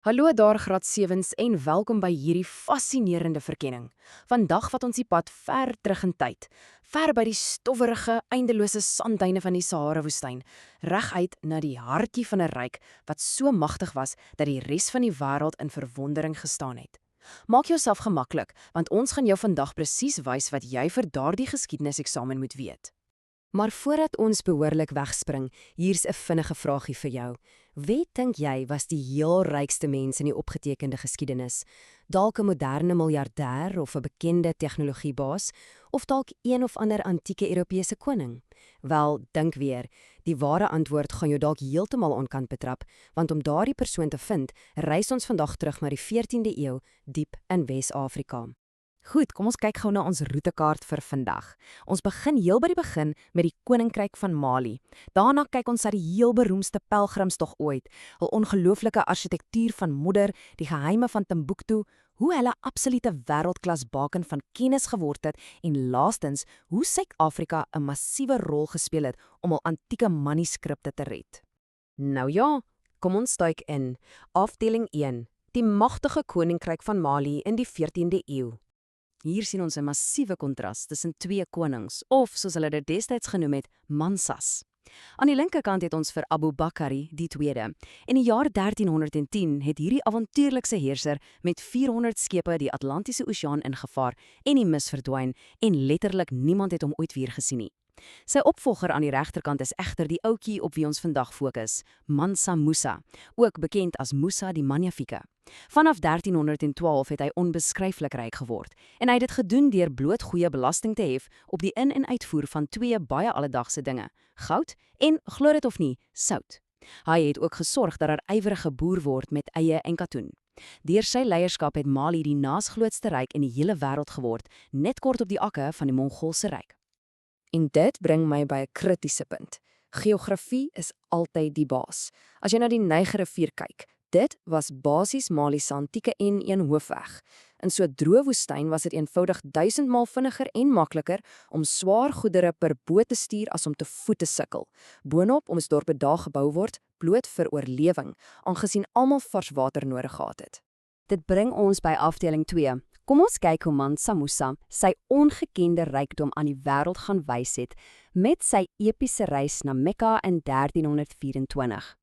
Hallo daar graad 7s en welkom by hierdie fascinerende verkenning. Vandag vat ons die pad ver terug in tyd, ver by die stowwerige, eindelose sandduine van die Sahara-woestyn, reguit na die hartjie van 'n ryk wat so magtig was dat die res van die wêreld in verwondering gestaan het. Maak jouself gemaklik, want ons gaan jou vandag presies wys wat jy vir daardie geskiedenis-eksamen moet weet. Maar voordat ons behoorlik wegspring, hier's 'n vinnige vragie vir jou. Wie dink jy was die heel rykste mens in die opgetekende geskiedenis? Dalk 'n moderne miljardêr of 'n bekende tegnologiebaas, of dalk een of ander antieke Europese koning? Wel, dink weer, die ware antwoord gaan jou dalk heeltemal onkant betrap, want om daardie persoon te vind, reis ons vandag terug na die 14de eeu, diep in Wes-Afrika. Goed, kom ons kyk gou na ons roetekaart vir vandag. Ons begin heel by die begin met die Koninkryk van Mali. Daarna kyk ons na die heel beroemdste pelgrimstog ooit, hul ongelooflike argitektuur van modder, die geheime van Timbuktu, hoe hulle absolute wêreldklas baken van kennis geword het en laastens hoe Suid-Afrika 'n massiewe rol gespeel het om hul antieke manuskripte te red. Nou ja, kom ons duik in. Afdeling 1. Die magtige Koninkryk van Mali in die 14de eeu. Hier sien ons 'n massiewe kontras tussen twee konings, of soos hulle dit destyds genoem het, mansas. Aan die linkerkant het ons vir Abu Bakari die tweede. In die jaar 1310 het hierdie avontuurlikse heerser met 400 skepe die Atlantiese Oseaan ingevaar en die mis verdwyn en letterlik niemand het hom ooit weer gesien nie. Sy opvolger aan die regterkant is egter die ouetjie op wie ons vandag fokus, Mansa Musa, ook bekend as Musa die Magnifieke. Vanaf 1312 het hy onbeskryflik ryk geword en hy het dit gedoen deur bloot goeie belasting te hef op die in- en uitvoer van twee baie alledaagse dinge, goud en, glo dit of nie, sout. Hy het ook gesorg dat daar ywerige boer word met eie en katoen. Deur sy leierskap het Mali die naasgrootste ryk in die hele wêreld geword, net kort op die akke van die Mongoolse ryk. En dit bring my by 'n kritiese punt. Geografie is altyd die baas. As jy na die Nigerrivier kyk, dit was basies Mali se antieke N1 hoofweg. In so 'n droë woestyn was dit eenvoudig 1000 maal vinniger en makliker om swaar goedere per boot te stuur as om te voet te sukkel. Boonop moes dorpe daar gebou word, bloot vir oorlewing, aangesien almal vars water nodig gehad het. Dit bring ons by afdeling 2. Kom ons kyk hoe Mansa Musa sy ongekende rykdom aan die wêreld gaan wys het met sy epiese reis na Mekka in 1324.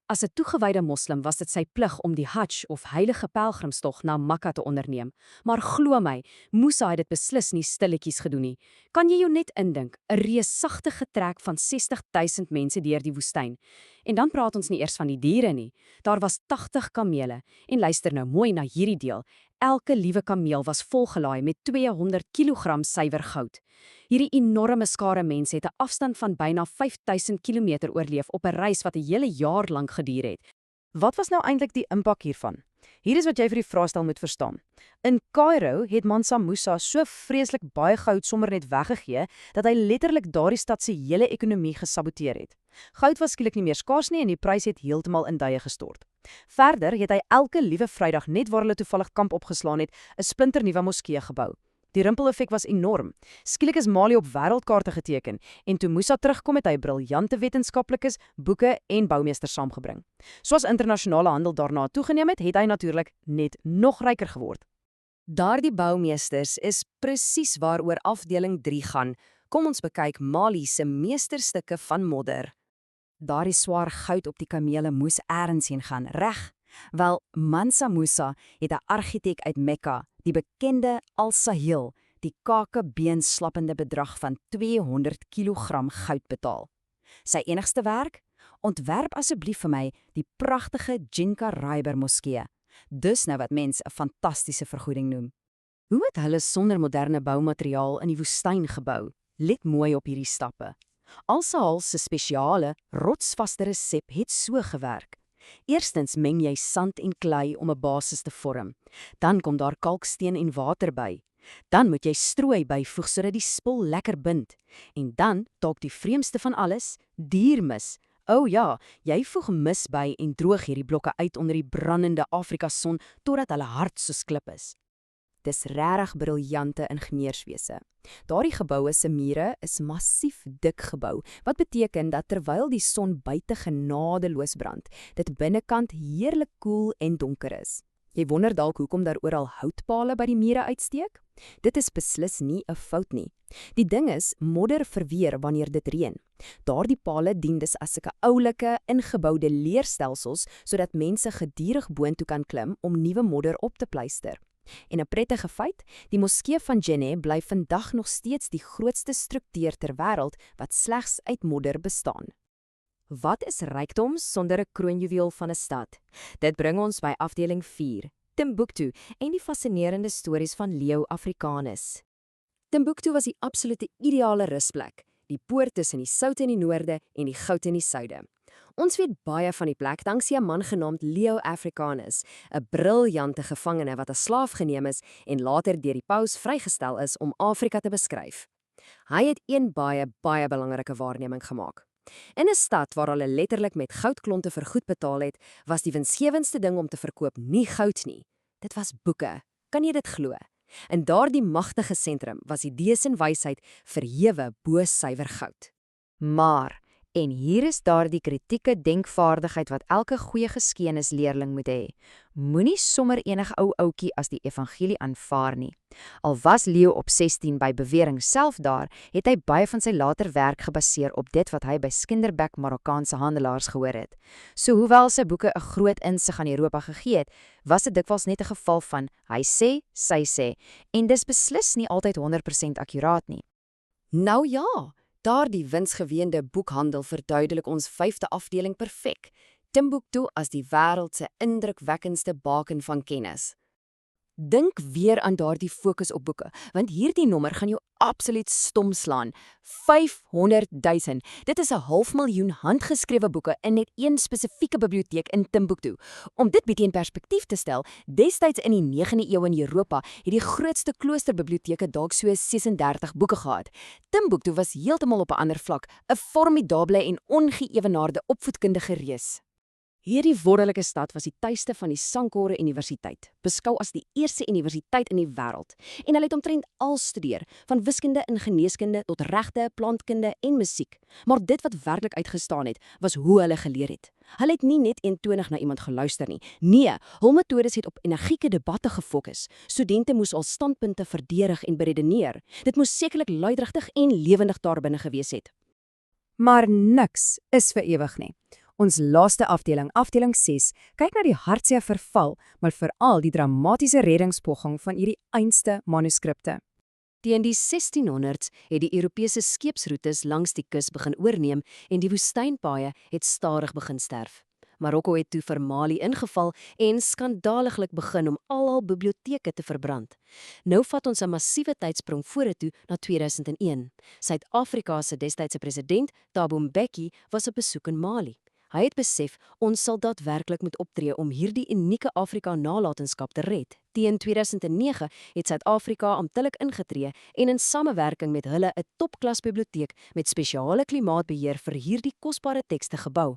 As 'n toegewyde moslim was dit sy plig om die Hajj of heilige pelgrimstog na Makka te onderneem, maar glo my, Musa het dit beslis nie stilletjies gedoen nie. Kan jy jou net indink, 'n reusagtige trek van 60.000 mense deur die woestyn. En dan praat ons nie eers van die diere nie. Daar was 80 kamele en luister nou mooi na hierdie deel. Elke liewe kameel was volgelaai met 200 kg suiwer goud. Hierdie enorme skare mense het 'n afstand van byna 5000 km oorleef op 'n reis wat 'n hele jaar lank geduur het. Wat was nou eintlik die impak hiervan? Hier is wat jy vir die vraestel moet verstaan. In Kaïro het Mansa Musa so vreeslik baie goud sommer net weggegee dat hy letterlik daardie stad se hele ekonomie gesaboteer het. Goud was skielik nie meer skaars nie en die prys het heeltemal in duie gestort. Verder het hy elke liewe Vrydag net waar hulle toevallig kamp opgeslaan het, 'n splinternuwe moskee gebou. Die rimpel-effek was enorm. Skielik is Mali op wêreldkaarte geteken en toe Musa terugkom het hy briljante wetenskaplikes, boeke en boumeesters saamgebring. Soos internasionale handel daarna toegeneem het, het hy natuurlik net nog ryker geword. Daardie boumeesters is presies waaroor afdeling 3 gaan. Kom ons bekyk Mali se meesterstukke van modder. Daardie swaar goud op die kamele moes eers heen gaan, reg? Wel, Mansa Musa het 'n argitek uit Mekka, die bekende Al-Sahil, die kakebeenslappende bedrag van 200 kg goud betaal. Sy enigste werk? Ontwerp asseblief vir my die pragtige Jinka Raiber moskee. Dus nou wat mens 'n fantastiese vergoeding noem. Hoe het hulle sonder moderne boumateriaal in die woestyn gebou? Let mooi op hierdie stappe. Al-Sahil se spesiale, rotsvaste resep het so gewerk. Eerstens meng jy sand en klei om 'n basis te vorm. Dan kom daar kalksteen en water by. Dan moet jy strooi byvoeg sodat die spul lekker bind. En dan, dalk die vreemdste van alles, diermis. O ja, jy voeg mis by en droog hierdie blokke uit onder die brandende Afrika son totdat hulle hard soos klip is. Dis regtig briljante ingenieurswese. Daardie geboue se mure is massief dik gebou, wat beteken dat terwyl die son buite genadeloos brand, dit binnekant heerlik koel en donker is. Jy wonder dalk hoekom daar oral houtpale by die mure uitsteek? Dit is beslis nie 'n fout nie. Die ding is, modder verweer wanneer dit reën. Daardie pale dien dus as sulke oulike, ingeboude leerstelsels sodat mense gedurig boontoe kan klim om nuwe modder op te pleister. En 'n prettige feit, die moskee van Djenné bly vandag nog steeds die grootste struktuur ter wêreld wat slegs uit modder bestaan. Wat is rykdom sonder 'n kroonjuweel van 'n stad? Dit bring ons by afdeling 4, Timbuktu en die fascinerende stories van Leo Africanus. Timbuktu was die absolute ideale rusplek, die poort tussen die sout in die noorde en die goud in die suide. Ons weet baie van die plek danksy 'n man genaamd Leo Africanus, 'n briljante gevangene wat as slaaf geneem is en later deur die paus vrygestel is om Afrika te beskryf. Hy het een baie belangrike waarneming gemaak. In 'n stad waar hulle letterlik met goudklonte vergoed betaal het, was die winsgewendste ding om te verkoop nie goud nie. Dit was boeke. Kan jy dit glo? In daardie magtige sentrum was idees en wysheid verhewe bo suiwer goud. Maar, en hier is daardie kritieke denkvaardigheid wat elke goeie geskiedenisleerling moet hê. Moenie sommer enige ou ouetjie as die evangelie aanvaar nie. Al was Leo op 16 by bewering self daar, het hy baie van sy later werk gebaseer op dit wat hy by skinderbek Marokkaanse handelaars gehoor het. So hoewel sy boeke 'n groot insig aan Europa gegee het, was dit dikwels net 'n geval van hy sê, sy sê, en dis beslis nie altyd 100% akkuraat nie. Nou ja, daardie winsgeweende boekhandel verduidelik ons 5de afdeling perfek. Timbuktu as die wêreld se indrukwekkendste baken van kennis. Dink weer aan daardie fokus op boeke, want hierdie nommer gaan jou absoluut stom slaan. 500,000. Dit is 'n half miljoen handgeskrewe boeke in net een spesifieke biblioteek in Timbuktu. Om dit bietjie in perspektief te stel, destyds in die 9de eeu in Europa het die grootste kloosterbiblioteke dalk so 36 boeke gehad. Timbuktu was heeltemal op 'n ander vlak, 'n formidable en ongeëwenaarde opvoedkundige reus. Hierdie wonderlike stad was die tuiste van die Sankore Universiteit, beskou as die eerste universiteit in die wêreld. En hulle het omtrent al studeer, van wiskunde en geneeskunde tot regte, plantkunde en musiek. Maar dit wat werklik uitgestaan het, was hoe hulle geleer het. Hulle het nie net eentonig na iemand geluister nie. Nee, hul metodes het op energieke debatte gefokus. Studente moes al standpunte verdedig en beredeneer. Dit moes sekerlik luidrigtig en lewendig daarbinne gewees het. Maar niks is vir ewig nie. Ons laaste afdeling, afdeling 6, kyk na die hartseer verval, maar veral die dramatiese reddingspoging van hierdie einste manuskripte. Teen die 1600s het die Europese skeepsroetes langs die kus begin oorneem en die woestynpaaie het stadig begin sterf. Marokko het toe vir Mali ingeval en skandaliglik begin om al hul biblioteke te verbrand. Nou vat ons 'n massiewe tydsprong vorentoe na 2001. Suid-Afrika se destydse president, Thabo Mbeki, was op besoek in Mali. Hy het besef, ons sal daadwerklik moet optree om hierdie unieke Afrika-nalatenskap te red. Teen 2009 het Suid-Afrika amptelik ingetree en in samewerking met hulle 'n topklas biblioteek met spesiale klimaatbeheer vir hierdie kosbare tekste gebou.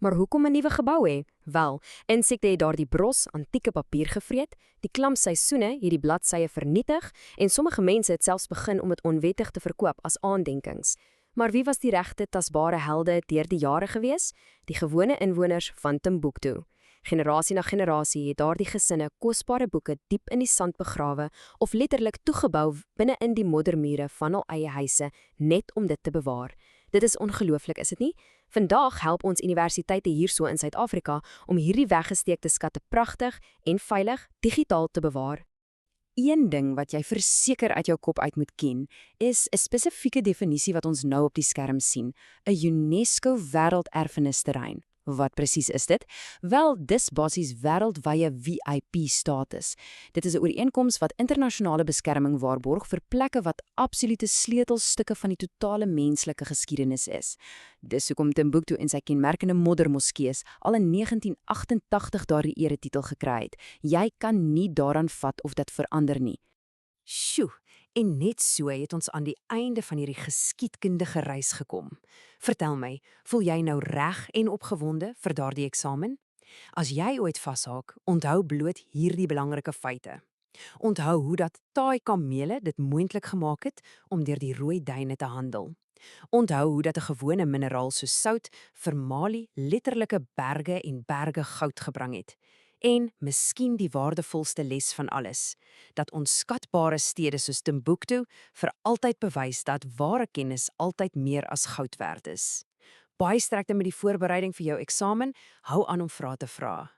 Maar hoekom 'n nuwe gebou hê? Wel, insekte het daardie bros antieke papier gevreet, die klampseisoene het die bladsye vernietig en sommige mense het selfs begin om dit onwettig te verkoop as aandenkings. Maar wie was die regte tasbare helde deur die jare gewees? Die gewone inwoners van Timbuktu. Generasie na generasie het daardie gesinne kosbare boeke diep in die sand begrawe of letterlik toegebou binne in die moddermure van hul eie huise net om dit te bewaar. Dit is ongelooflik, is dit nie? Vandag help ons universiteite hierso in Suid-Afrika om hierdie weggesteekte skatte pragtig en veilig digitaal te bewaar. Een ding wat jy verseker uit jou kop uit moet ken, is 'n spesifieke definisie wat ons nou op die skerm sien, 'n UNESCO wêrelderfenisterrein. Wat presies is dit? Wel, dis basies wêreldwye VIP-status. Dit is 'n ooreenkoms wat internasionale beskerming waarborg vir plekke wat absolute sleutelstukke van die totale menslike geskiedenis is. Dis hoekom Timbuktu en sy kenmerkende moddermoskees al in 1988 daardie eretitel gekry het. Jy kan nie daaraan vat of dit verander nie. Sjoe, en net so het ons aan die einde van hierdie geskiedkundige reis gekom. Vertel my, voel jy nou reg en opgewonde vir daardie eksamen? As jy ooit vashaak, onthou bloot hierdie belangrike feite. Onthou hoe dat taai kamele dit moontlik gemaak het om deur die rooi duine te handel. Onthou hoe dat 'n gewone mineraal soos sout vir Mali letterlike berge en berge goud gebring het. En miskien die waardevolste les van alles, dat onskatbare stede soos Timbuktu vir altyd bewys dat ware kennis altyd meer as goud werd is. Baie sterkte met die voorbereiding vir jou eksamen, hou aan om vrae te vra.